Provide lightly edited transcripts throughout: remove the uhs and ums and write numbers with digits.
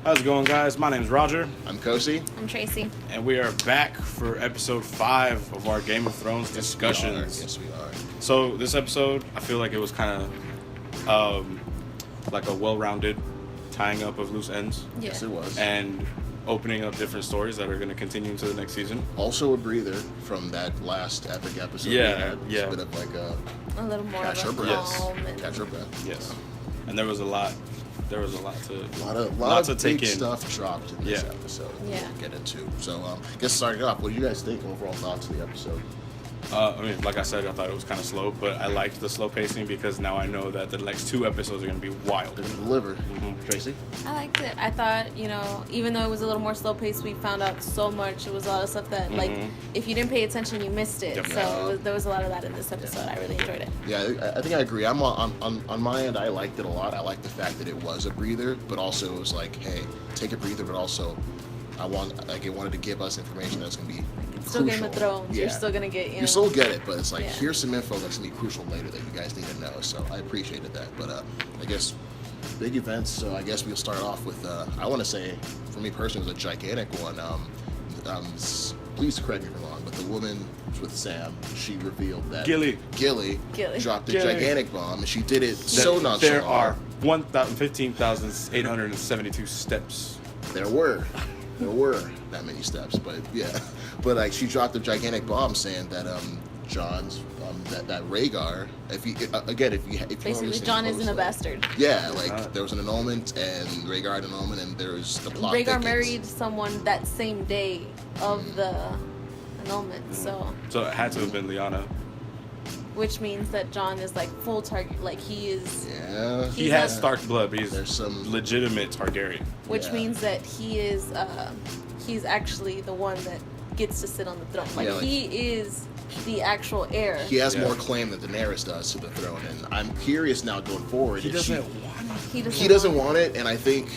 How's it going, guys? My name's Roger. I'm Kosi. I'm Tracy. And we are back for episode 5 of our Game of Thrones discussions. Yes, we are. So this episode, I feel like it was kind of like a well-rounded tying up of loose ends. Yeah. Yes, it was. And opening up different stories that are going to continue into the next season. Also a breather from that last epic episode. Yeah. It's a bit of like a little more catch our of a breath. calm. And Catch our breath. Yes. And there was a lot to A lot lots of to take big in. stuff dropped in this Yeah. episode. Yeah. We'll get into. So, I guess starting off, what do you guys think? Overall thoughts of the episode? I mean, like I said, I thought it was kind of slow, but I liked the slow pacing because now I know that the next 2 episodes are going to be wild. They're gonna deliver. Mhm. Tracy? I liked it. I thought, even though it was a little more slow paced, we found out so much. It was a lot of stuff that, like, if you didn't pay attention, you missed it. Yep. So there was a lot of that in this episode. I really enjoyed it. Yeah, I think I agree. I'm on my end. I liked it a lot. I liked the fact that it was a breather, but also it was like, hey, take a breather, but also it wanted to give us information that's gonna be It's still Game of crucial. Thrones. Yeah. You're still gonna get, You still get it, but it's like, Yeah. here's some info that's gonna be crucial later that you guys need to know. So I appreciated that. But I guess big events. So I guess we'll start off with I want to say, for me personally, it was a gigantic one. Please correct me if I'm wrong, but the woman with Sam, she revealed that Gilly dropped a Gilly. gigantic bomb, and she did it That so nonchalant. There are 15,872 steps. There were that many steps, but yeah. But like, she dropped a gigantic bomb saying that John's that Rhaegar, if you basically John isn't a bastard. Yeah, like there was an annulment and Rhaegar had an annulment, and there was the plot. Rhaegar thickens. married someone that same day of the annulment, so it had to have been Lyanna. which means that John is like full target. Like he is. Yeah. He He's has not- Stark blood, but he's There's some- legitimate Targaryen. Which Yeah. means that he is he's actually the one that gets to sit on the throne. Like, Yeah, like- he is the actual heir. He has Yeah. more claim than Daenerys does to the throne, and I'm curious now going forward. He if doesn't she- want He doesn't want it, and I think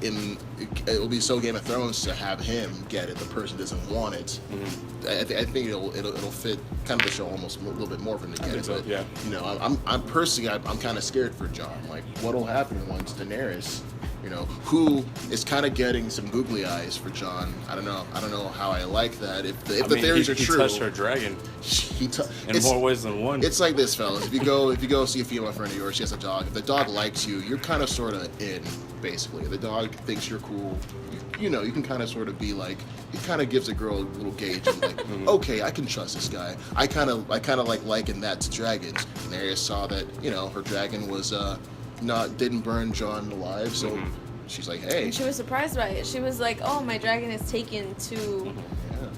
it'll be so Game of Thrones to have him get it. The person doesn't want it. I think it'll fit kind of the show almost a little bit more for him to get think it. so, But yeah. I'm personally I'm kind of scared for John. Like, what'll happen once Daenerys, who is kind of getting some googly eyes for John. I don't know how I like that. If the theories are true, he touched her dragon in it's- more ways than one. It's like this, fellas. If you go see a female friend of yours, she has a dog. If the dog likes you, you're kind of sort of in, basically. If the dog thinks you're cool, you can kind of sort of be like, it kind of gives a girl a little gauge of like, okay, I can trust this guy. I kind of like liken that to dragons. Daenerys saw that, her dragon was didn't burn Jon alive, so she's like, hey. And she was surprised by it. She was like, "Oh, my dragon is taken to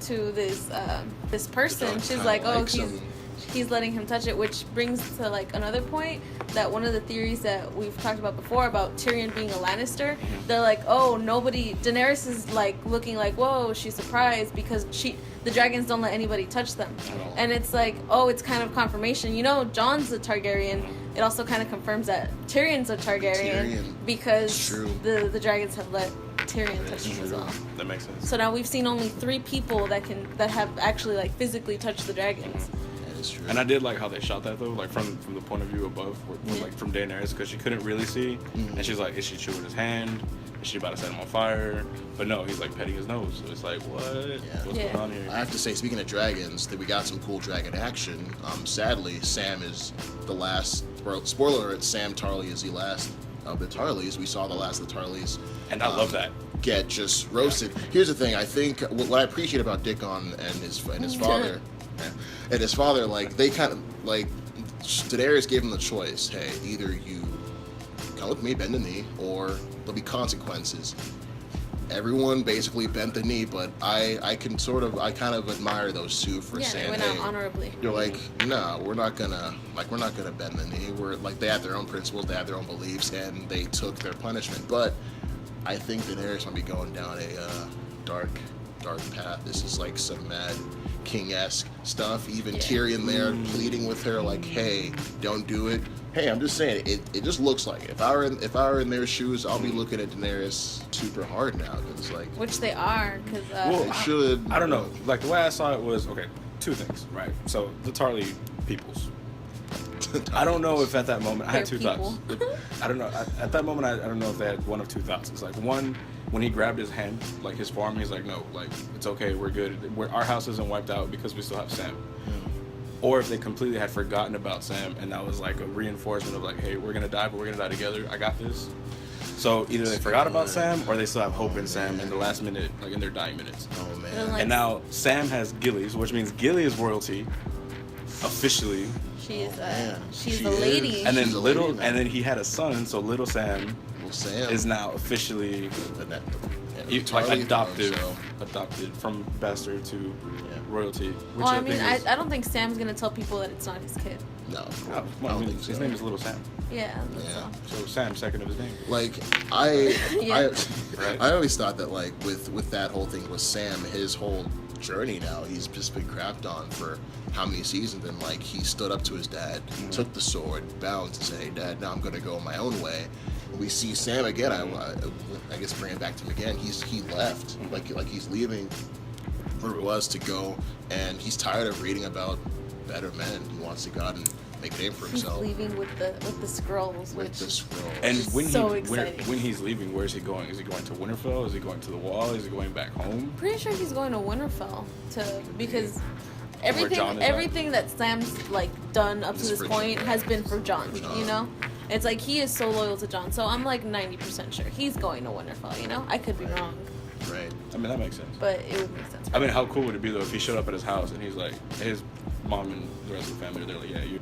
this person." John She's kinda like, "Oh, likes him. he's letting him touch it," which brings to like another point that one of the theories that we've talked about before about Tyrion being a Lannister. They're like, "Oh, Daenerys is like looking like, whoa, she's surprised because the dragons don't let anybody touch them," and it's like, oh, it's kind of confirmation. John's a Targaryen. It also kind of confirms that Tyrion's a Targaryen because the dragons have let Tyrion touch them as well. That makes sense. So now we've seen only 3 people that have actually like physically touched the dragons. That is true. And I did like how they shot that though, like from the point of view above, like from Daenerys, because she couldn't really see, and she's like, is she chewing his hand? Is she about to set him on fire? But no, he's like petting his nose. So it's like, what? What's going on here? I have to say, speaking of dragons, that we got some cool dragon action. Sadly, Sam is the last. Spoiler alert: Sam Tarly is the last of the Tarleys. We saw the last of the Tarleys. And I love that. Get just roasted. Here's the thing. I think what I appreciate about Dickon and his father, like they kind of like Daenerys gave him the choice. Hey, either you come with me, bend the knee, or there'll be consequences. Everyone basically bent the knee, but I kind of admire those two for saying, they went out honorably. You're like, no, we're not gonna bend the knee. We're like, they have their own principles, they have their own beliefs, and they took their punishment. But I think Daenerys might be going down a dark path. This is like some Mad King-esque stuff. Even Tyrion there pleading with her, like, hey, don't do it. Hey, I'm just saying, it just looks like it. If I were in their shoes, I'll be looking at Daenerys super hard now, because like, Which they are, because it should. I don't know. Like the way I saw it was, okay, 2 things, right? So the Tarly peoples, I don't know if at that moment I had They're two thoughts. I don't know. At that moment, I don't know if they had one of two thoughts. It's like one, when he grabbed his hand, like his forearm, he's like, no, like it's okay, we're good. Our house isn't wiped out because we still have Sam. Or if they completely had forgotten about Sam and that was like a reinforcement of like, hey, we're gonna die, but we're gonna die together. I got this. So either they forgot about Sam or they still have hope in Sam in the last minute, like in their dying minutes. Oh man. Like, And now Sam has Gillies, which means Gilly is royalty, officially. she's She a is. lady. And then She's a lady now. and then he had a son, so little Sam Well, Sam is now officially entirely adopted so. from bastard to royalty. Which Well, I mean, think is, I don't think Sam's gonna tell people that it's not his kid. No, well, I don't think his so. name is Little Sam. Yeah. That's Yeah. all. So Sam, second of his name. Like I Right. I always thought that like with that whole thing with Sam, his whole journey now, he's just been crapped on for how many seasons, and like he stood up to his dad, took the sword, bowed, and said, "Hey, Dad, now I'm gonna go my own way." And we see Sam again. I guess bring it back to him again. He left like he's leaving where it was to go, and he's tired of reading about better men. He wants to go out and make a name for He's himself leaving with the scrolls, with which the scroll. And Which is when so he exciting. when he's leaving, where's he going? Is he going to Winterfell? Is he going to the Wall? Is he going back home? pretty sure he's going to Winterfell because Jon is everything that Sam's like done up to Is this for point Jon. has been for Jon. For Jon. You know, it's like he is so loyal to Jon. So I'm like 90% sure he's going to Winterfell. You know, I could be wrong, Right. I mean, that makes sense. but it would make sense. I mean, how cool would it be though if he showed up at his house and he's like, his mom and the rest of the family, they're like, yeah, your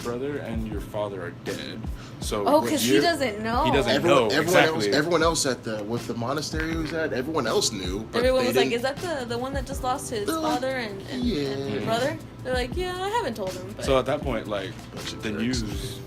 brother and your father are dead. So Oh, because he you're- doesn't know. He doesn't know exactly. Everyone else at the monastery he was at, everyone else knew. But Everyone they was like, didn't- "Is that the one that just lost his They're like, father and yeah. brother?" They're like, "Yeah, I haven't told him." But So at that point, like, Bunch of the jerks. news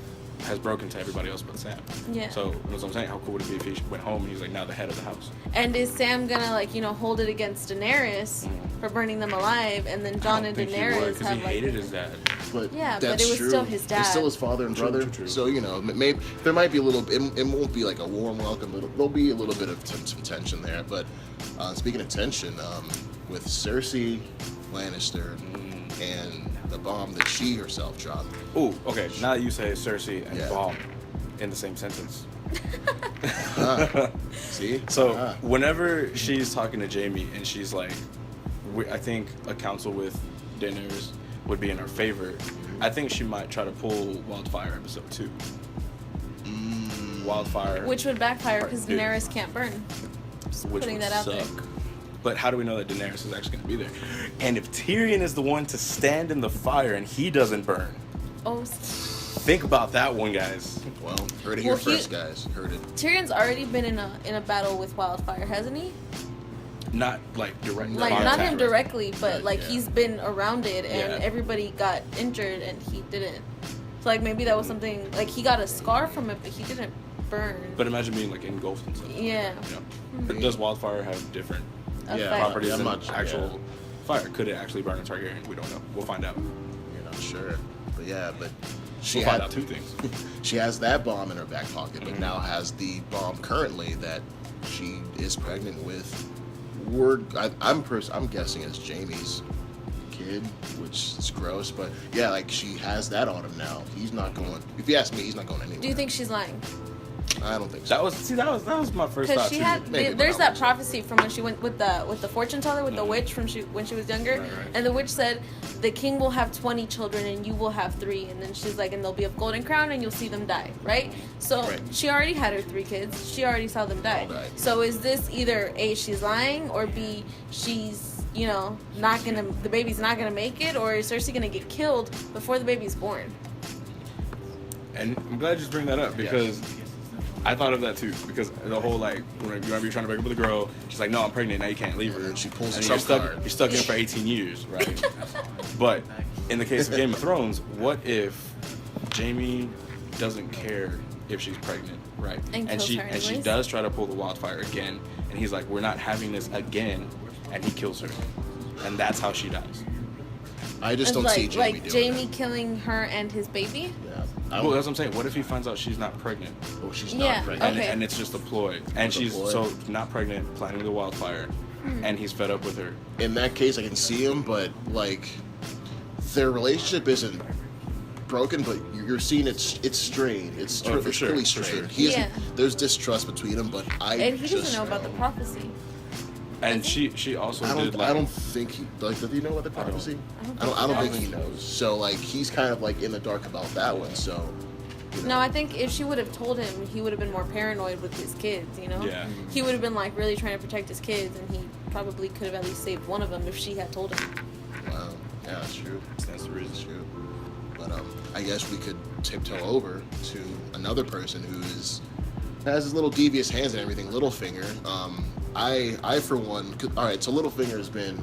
has broken to everybody else but Sam. Yeah. So that's what I'm saying. How cool would it be if he went home and he's like now the head of the house? And is Sam gonna like hold it against Daenerys for burning them alive, and then Jon I and don't think he would, Daenerys 'cause have he like hated his dad. But Yeah, but that's it was true. still his dad. It's still his father and True, brother. true. So maybe there might be a little. It won't be like a warm welcome. But there'll be a little bit of some tension there. But speaking of tension, with Cersei Lannister and the bomb that she herself dropped. Ooh, okay. Now that you say Cersei and Yeah. bomb in the same sentence. See? So Ah. whenever she's talking to Jamie and she's like, I think a council with Daenerys would be in our favor. I think she might try to pull Wildfire episode 2. Wildfire, which would backfire because Part two. Daenerys can't burn. Just which putting would that out suck. there. But how do we know that Daenerys is actually going to be there? And if Tyrion is the one to stand in the fire and he doesn't burn, Oh, think about that one, guys. Well, heard it Well, here he- first, guys. Heard it. Tyrion's already been in a battle with Wildfire, hasn't he? Not like direct. Like not contact. him directly, but Right, like yeah. he's been around it, and Yeah. everybody got injured, and he didn't. So like maybe that was something like he got a scar from it, but he didn't burn. But imagine being like engulfed and stuff. Yeah. You know? Does Wildfire have different Effect. properties I'm than not- actual fire? Could it actually burn a Targaryen? We don't know. We'll find out. You're not sure. But yeah, but she We'll find had out two things. she has that bomb in her back pocket, but Mhm. now has the bomb currently that she is pregnant with. I'm guessing it's Jamie's kid, which is gross, but yeah, like she has that on him now. He's not going. If you ask me, he's not going anywhere. Do you think she's lying? I don't think so. That was my first Because thought she too. had maybe, but there's not that much. prophecy from when she went with the fortune teller with the witch from when she was younger, Right, right. and the witch said the king will have 20 children and you will have 3, and then she's like, and they'll be of golden crown and you'll see them die, right? So Right. she already had her 3 kids. She already saw them die. All died. So is this either A, she's lying, or B, she's not gonna, the baby's not gonna make it, or is Cersei gonna get killed before the baby's born? And I'm glad you just bring that up because I thought of that too. Because the whole like, when you remember you're trying to break up with a girl, she's like, "No, I'm pregnant. Now you can't leave her." And then she pulls and the you're trump stuck. card. You're stuck in for 18 years, right? But in the case of Game of Thrones, what if Jamie doesn't care if she's pregnant, right? And kills she her and she anyways? does try to pull the Wildfire again, and he's like, "We're not having this again," and he kills her, and that's how she dies. I just It's don't see Jamie like doing Jamie that. killing her and his baby. Yeah. Well, that's what I'm saying. What if he finds out she's not pregnant? Oh, she's Yeah, not pregnant. And, Okay. and it's just a ploy. And It's a she's ploy. so not pregnant, planning the Wildfire, and he's fed up with her. In that case, I can see him, but like their relationship isn't broken, but you're seeing it's strained. It's for sure, really for strained. sure. There's distrust between them, but And he doesn't know about the prophecy. And she also did I don't think he does he know about the prophecy? I don't think he knows. So like he's kind of like in the dark about that one. So. No, I think if she would have told him, he would have been more paranoid with his kids, you know? Yeah. He would have been, like, really trying to protect his kids, and he probably could have at least saved one of them if she had told him. Wow. Yeah, that's true. That's the reason. That's true. But I guess we could tiptoe over to another person has his little devious hands and everything, Littlefinger. I for one, alright, so Littlefinger has been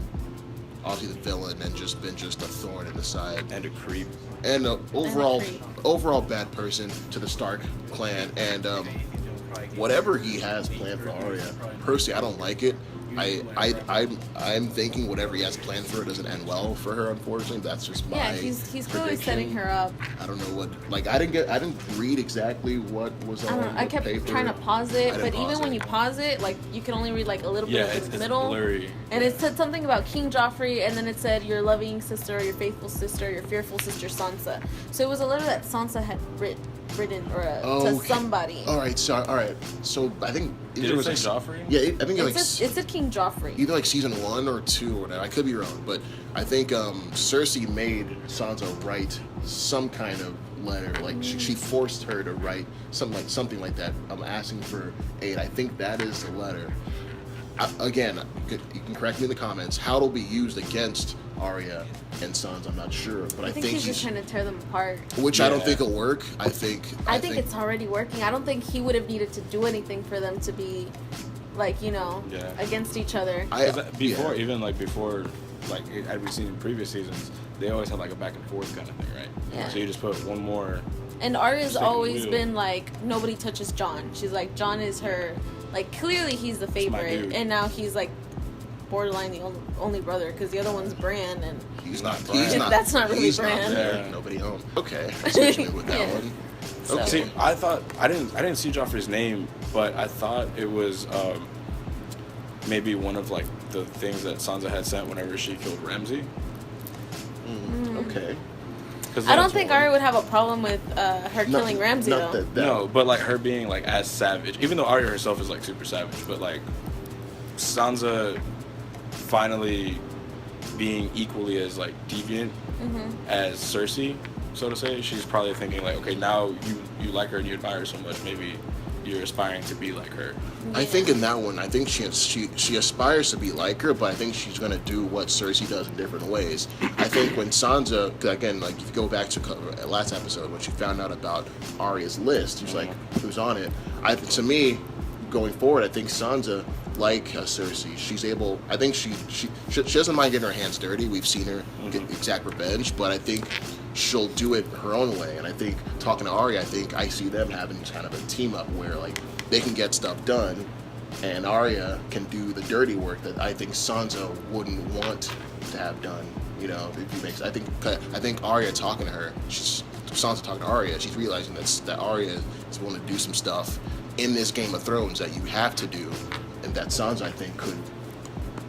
obviously the villain and just been a thorn in the side. And a creep. And overall bad person to the Stark clan. And whatever he has planned for Arya, personally, I don't like it. I'm thinking whatever he has planned for her doesn't end well for her. Unfortunately, that's just my he's clearly setting her up. I don't know what. Like I didn't read exactly what was on. I kept trying to pause it, but even when you it. pause it, like you can only read like a little bit of it's the middle. blurry. And it said something about King Joffrey, and then it said your loving sister, your faithful sister, your fearful sister Sansa. So it was a letter that Sansa had written to somebody. All right, so I think Did it say Joffrey? Yeah, I think it said King Joffrey. Either like season 1 or 2 or whatever. I could be wrong, but I think Cersei made Sansa write some kind of letter. Like she forced her to write something like that. I'm asking for aid. I think that is the letter. Again, you can correct me in the comments. How it'll be used against Arya and Sansa, I'm not sure, but I think he's just trying to tear them apart. Which I don't think will work. I think it's already working. I don't think he would have needed to do anything for them to be, like, against each other. Before, had we seen in previous seasons, they always had like a back and forth kind of thing, right? Yeah. So you just put one more. And Arya's always been like, nobody touches Jon. She's like, Jon is her, like, clearly he's the favorite, and now he's like borderline the only brother because the other one's Bran, and he's not. That's not really Bran. There. Nobody home. Okay, I see what you mean with that one. So. Okay. See, I thought I didn't see Joffrey's name, but I thought it was maybe one of like the things that Sansa had sent whenever she killed Ramsay. Okay. I don't think Arya would have a problem with her killing Ramsay though. No, but like her being like as savage, even though Arya herself is like super savage, but like Sansa finally being equally as like deviant as Cersei, so to say. She's probably thinking like, okay, now you like her and you admire her so much, maybe you're aspiring to be like her. Yeah. I think in that one, I think she aspires to be like her, but I think she's gonna do what Cersei does in different ways. I think when Sansa, again, like if you go back to last episode when she found out about Arya's list, she's like, who's on it? To me, going forward, I think Sansa, like Cersei, she's able. I think she doesn't mind getting her hands dirty. We've seen her get exact revenge, but I think she'll do it her own way. And I think talking to Arya, I think I see them having kind of a team up where like they can get stuff done, and Arya can do the dirty work that I think Sansa wouldn't want to have done. You know, if you make. I think Arya talking to her, Sansa talking to Arya, she's realizing that Arya is willing to do some stuff in this Game of Thrones that you have to do, and that Sansa, I think, could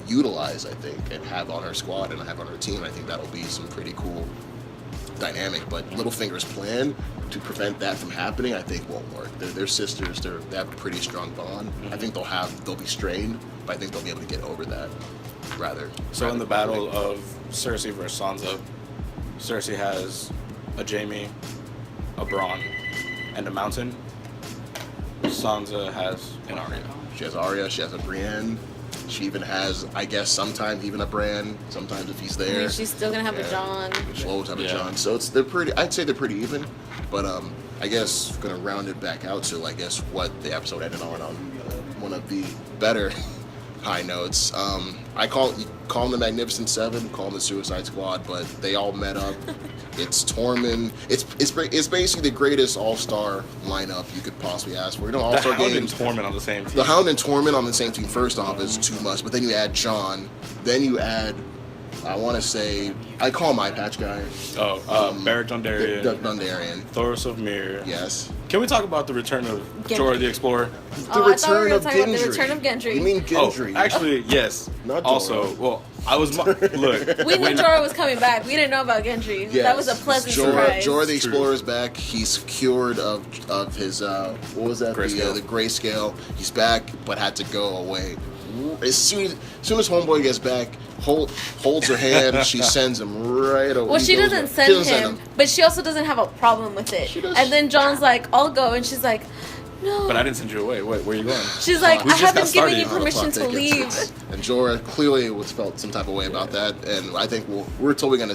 utilize, I think, and have on her squad and have on her team. I think that'll be some pretty cool dynamic. But Littlefinger's plan to prevent that from happening, I think, won't work. They're sisters. They have a pretty strong bond. I think they'll be strained, but I think they'll be able to get over that. In the battle of Cersei versus Sansa, Cersei has a Jaime, a Bronn, and a Mountain. Sansa has an Arya. She has Arya. She has a Brienne. She even has, I guess, sometimes even a Bran. Sometimes if he's there, she's still gonna have a Jon. She'll always have a Jon. So they're pretty. I'd say they're pretty even. But I guess gonna round it back out to I guess what the episode ended on one of the better high notes. I call them the Magnificent Seven, call them the Suicide Squad, but they all met up. It's Tormund. It's basically the greatest all-star lineup you could possibly ask for. You know, all-star games. The Hound and Tormund on the same team. The Hound and Tormund on the same team. First off, is too much. But then you add Jon. Then you add, I want to say, I call him Eye Patch Guy. Beric Dondarrion. Dondarrion. Thoros of Myr. Yes. Can we talk about the return of Jorah the Explorer? The return of Gendry. The return of Gendry. You mean Gendry? Oh, actually, yes. Not Jorah. Also, well, I was look. We knew Jorah was coming back. We didn't know about Gendry. Yes. That was a pleasant surprise. Jorah the Explorer is back. He's cured of his what was that? Grayscale. The grayscale. He's back, but had to go away. As soon as Homeboy gets back, holds her hand, she sends him right away. Well, she doesn't send him, but she also doesn't have a problem with it. And then John's like, I'll go, and she's like, no. But I didn't send you away. Where are you going? She's like, We I just got haven't given you started. permission to leave. And Jorah clearly felt some type of way about that, and I think we're totally gonna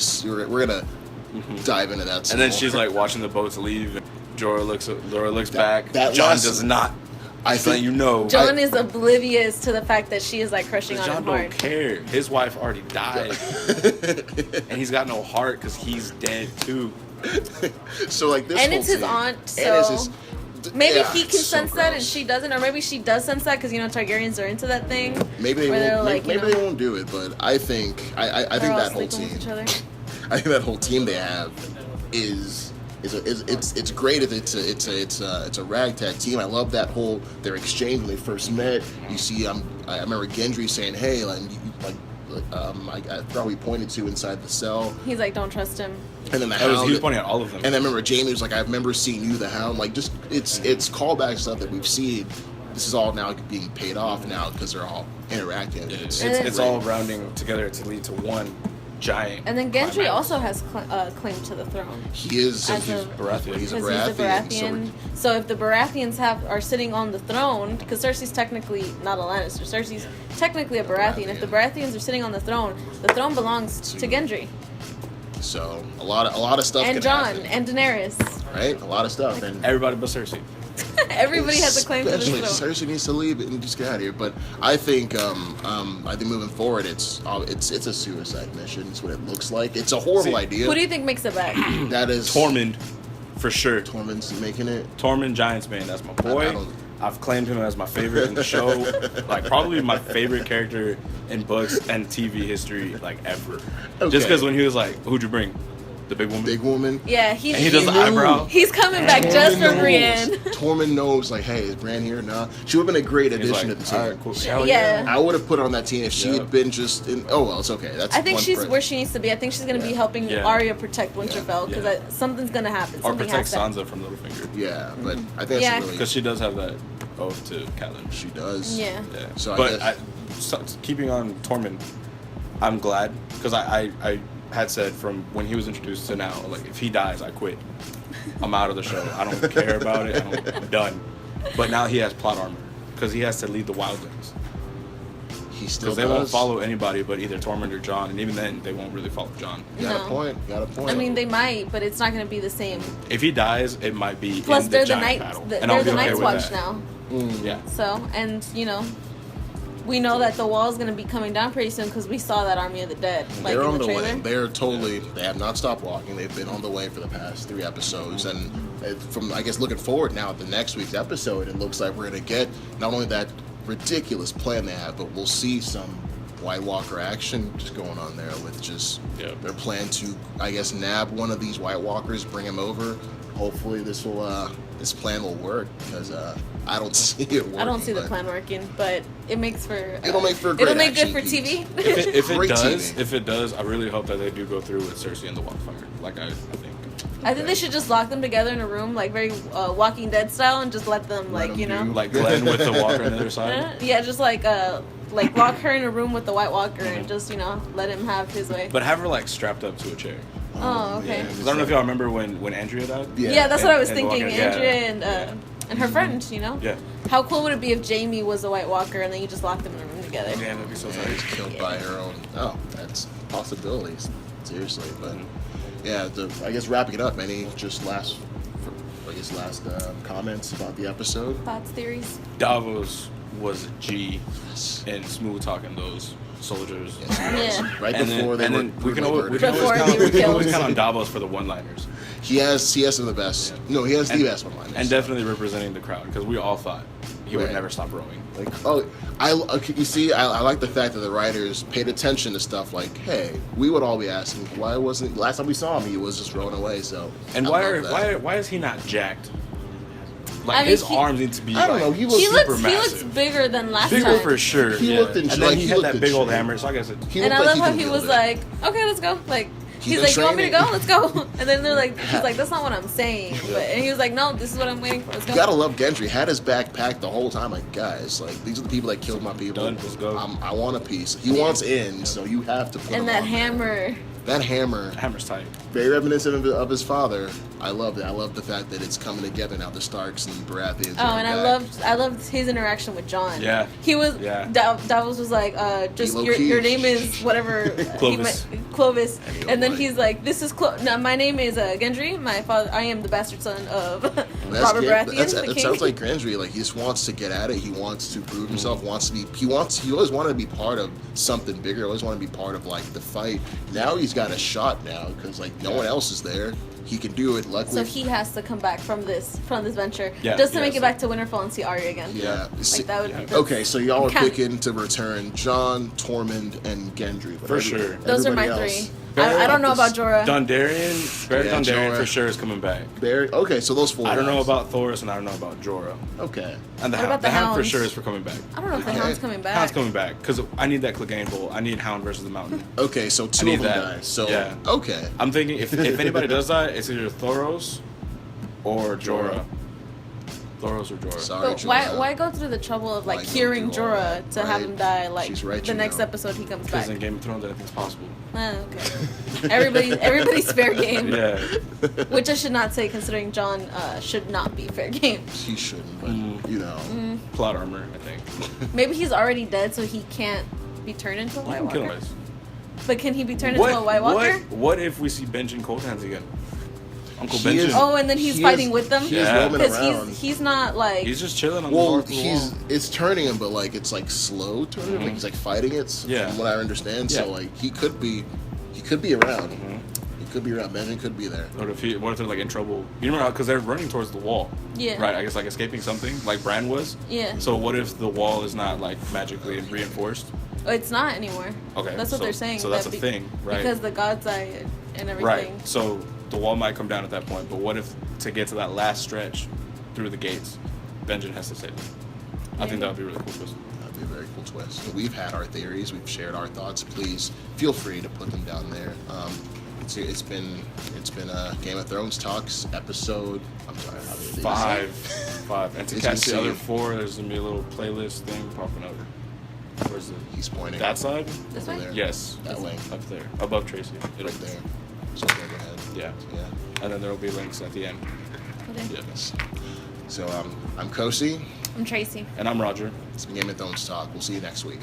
dive into that. Some And then more. she's like watching the boats leave. And Jorah looks back. that John last- does not. I Just letting think you know. John is oblivious to the fact that she is like crushing on John him don't hard. care. His wife already died, and he's got no heart because he's dead too. so like this. And whole it's his scene- aunt, and so it's his- maybe yeah, he can it's so sense that and gross. she doesn't, or maybe she does sense that because Targaryens are into that thing. Maybe they where they're won't. like, Maybe they won't do it, but I think I think they're all that whole sleeping team. with each other. I think that whole team they have is it's great. It's a ragtag team. I love that whole their exchange when they first met. You see, I remember Gendry saying, "Hey, I probably pointed to inside the cell." He's like, don't trust him. And then the He was Hound. pointing at all of them. And I remember Jamie was like, "I remember seeing you, the Hound." Like, just it's callback stuff that we've seen. This is all now being paid off now because they're all interacting. It's all rounding together to lead to one giant. And then Gendry climax. also has claim to the throne. He is. As He's a- Baratheon. He's a Because he's a Baratheon. Baratheon. So if the Baratheons are sitting on the throne, because Cersei's technically not a Lannister, Cersei's technically a Baratheon. If the Baratheons are sitting on the throne belongs to Gendry. So a lot of stuff. And can Jon happen, and Daenerys. right? A lot of stuff. And Everybody but Cersei. Everybody has a claim to the especially throne. Cersei needs to leave and just get out of here. But I think moving forward, it's a suicide mission. It's what it looks like. It's a horrible idea. Who do you think makes it back? That is Tormund, for sure. Tormund's making it. Tormund Giantsbane, that's my I boy. don't- I've claimed him as my favorite in the show. Like, probably my favorite character in books and TV history, like, ever. Okay. Just because when he was like, who'd you bring? The big woman? Big woman. Yeah, And he does the knew. eyebrow. He's coming back just for Tormund knows. Brienne. Tormund knows, like, hey, is Bran here? Nah. She would have been a great He's addition like, to the all team. right, cool. Hell Yeah. I would have put her on that team if she Yeah. had been just in. Oh well, it's okay. That's. I think one she's person. where she needs to be. I think she's going to be helping Yeah. Arya protect Winterfell because Yeah. something's going to happen. Or Something protect has to. Sansa from Littlefinger. Yeah, but I think that's Yeah. really. Because she does have that oath to Catelyn. She does. Yeah. Yeah. So I but guess- keeping on Tormund, I'm glad because I had said from when he was introduced to now, like, if he dies, I quit. I'm out of the show. I don't care about it. I'm done. But now he has plot armor because he has to lead the wildlings. He still Because they does. won't follow anybody but either Tormund or Jon, and even then they won't really follow Jon. Got No. a point. Got a point. I mean, they might, but it's not going to be the same. If he dies, it might be Plus, in they're the the giant night. battle, They're and I'll the be okay Night's with Watch that. now. Yeah. So, and we know that the wall is going to be coming down pretty soon because we saw that Army of the Dead, like they're in on the the trailer. way. They're totally. They have not stopped walking. They've been on the way for the past 3 episodes, and from I guess looking forward now at the next week's episode, it looks like we're gonna get not only that ridiculous plan they have, but we'll see some White Walker action just going on there with just their plan to I guess nab one of these White Walkers, bring him over. Hopefully this plan will work because I don't see it working. I don't see the but plan working, but it makes for. It'll make for a It'll great make good action for piece. TV. If Great it does, I really hope that they do go through with Cersei and the Wildfire. Like I think. I think they should just lock them together in a room, like very Walking Dead style, and just let them, Let like, them do. Like Glenn with the Walker on the other side. yeah, just like lock her in a room with the White Walker and just let him have his way. But have her like strapped up to a chair. Oh, okay. 'Cause I don't know if y'all remember when Andrea died. Yeah, that's what I was And thinking. Walker, Andrea and her friend, Yeah. How cool would it be if Jamie was a White Walker and then you just locked them in a room together? Damn, that'd be so Yeah, tight. he's killed by her own. Oh, that's possibilities. Seriously, but yeah, I guess wrapping it up. Any just last comments about the episode? Thoughts, theories? Davos was a G in smooth talking those soldiers. Yeah. Right And before then, they and were then we can brutally always, murdered. Before they were we can always killed. count on Davos for the one-liners. He has some of the best. Yeah. No, he has the And- best one-liners. And definitely representing the crowd because we all thought he would Right. never stop rowing. Like, you see, I like the fact that the writers paid attention to stuff like, hey, we would all be asking, why wasn't last time we saw him, he was just rowing away. So, And I love that. why is he not jacked? Like I mean, his arms need to be. I don't like, know, he looks super he massive. looks bigger than last Bigger time. for sure. He yeah. looked in and shape. then he had He that looked big in old shape. hammer. So I guess it. He And looked I love like how can he wield was it. like, okay, let's go. Like, He's he's been like, you want me to go? training. Let's go. And then they're like, he's like, that's not what I'm saying. But, and he was like, no, this is what I'm waiting for. Let's go. You gotta love Gendry. Had his back packed the whole time. Like, guys, like these are the people that killed my people. Done. Let's go. I want a piece. He wants in, so you have to put him And that on there. hammer. That hammer, Hammer's tight. very reminiscent of his father. I love that. I love the fact that it's coming together now. The Starks and Baratheons. Oh, and I loved his interaction with Jon. Yeah. He was. Yeah. Davos was like, just Be your low-key. name is whatever. Clovis. Clovis. And then like- he's like, this is no, my name is Gendry. My father. I am the bastard son of Robert Baratheon. The It king. sounds like Gendry. Like he just wants to get at it. He wants to prove himself. Wants to be. He always wanted to be part of something bigger. Always wanted to be part of like the fight. Now he's got a shot now because like no one else is there. He can do it. Luckily, So he has to come back from this venture, Yeah, just to yeah, make it so- back to Winterfell and see Arya again. yeah. Like that would. Yeah. that's- Okay, so y'all are Count. picking to return Jon, Tormund, and Gendry. But For sure. Those are my everybody three. else- I don't know about Jorah. Dondarrion, Barry Yeah, Dondarrion Jorah. for sure is coming back. Barry. Okay, so those four. I don't know guys. about Thoros and I don't know about Jorah. Okay. And the What about Hound. the The Hound for Hounds? sure is for coming back. I don't know if the Okay. Hound's coming back. Hound's coming back because I need that Clegane Bowl. I need Hound versus the Mountain. Okay, so two need of them that. guys. So Yeah. okay. I'm thinking if anybody does that, it's either Thoros or Jorah. Thoros or Jorah. Sorry, But why Jorah. go through the trouble of Why like go curing through all Jorah that, to have right? him die like She's right, the you next know. episode he comes Because back? in Game of Thrones, anything's possible. Okay. Everybody's fair game. Yeah. Which I should not say considering Jon should not be fair game. He shouldn't, but Mm. you know. Plot armor, I think. Maybe he's already dead so he can't be turned into a You White can kill Walker. him. But can he be turned into a White Walker? What if we see Benjen Cold Hands again? Uncle He Benjen. is- Oh, and then he's He fighting is- with them? he is Yeah. roaming Because around. he's not like He's just chilling on the Well, north wall. it's turning him, but like it's like slow turning him. Like he's like fighting it. Yeah. From what I understand, so Yeah. like he could be around. Mhm. He could be around. Benjen could be there. What if they're like in trouble? You remember how because they're running towards the wall, Yeah. right? I guess like escaping something, like Bran was. Yeah. So what if the wall is not like magically reinforced? Oh, it's not anymore. Okay, That's what so- they're saying. so that's that a thing, right? Because the God's Eye and everything. Right. So the wall might come down at that point, but what if to get to that last stretch through the gates, Benjen has to save them? I think that would be a really cool twist. That'd be a very cool twist. We've had our theories. We've shared our thoughts. Please feel free to put them down there. It's been a Game of Thrones talks episode. I'm sorry, how did they Five. And to As catch you the other see- 4, there's gonna be a little playlist thing popping up. Where's it? He's pointing. That side? This over way? there. Yes. That way. Up there. Above Tracy. Right there. So go ahead. Yeah. Yeah. And then there will be links at the end. Okay. Yes. So I'm Kosi. I'm Tracy. And I'm Roger. It's been Game of Thrones talk. We'll see you next week.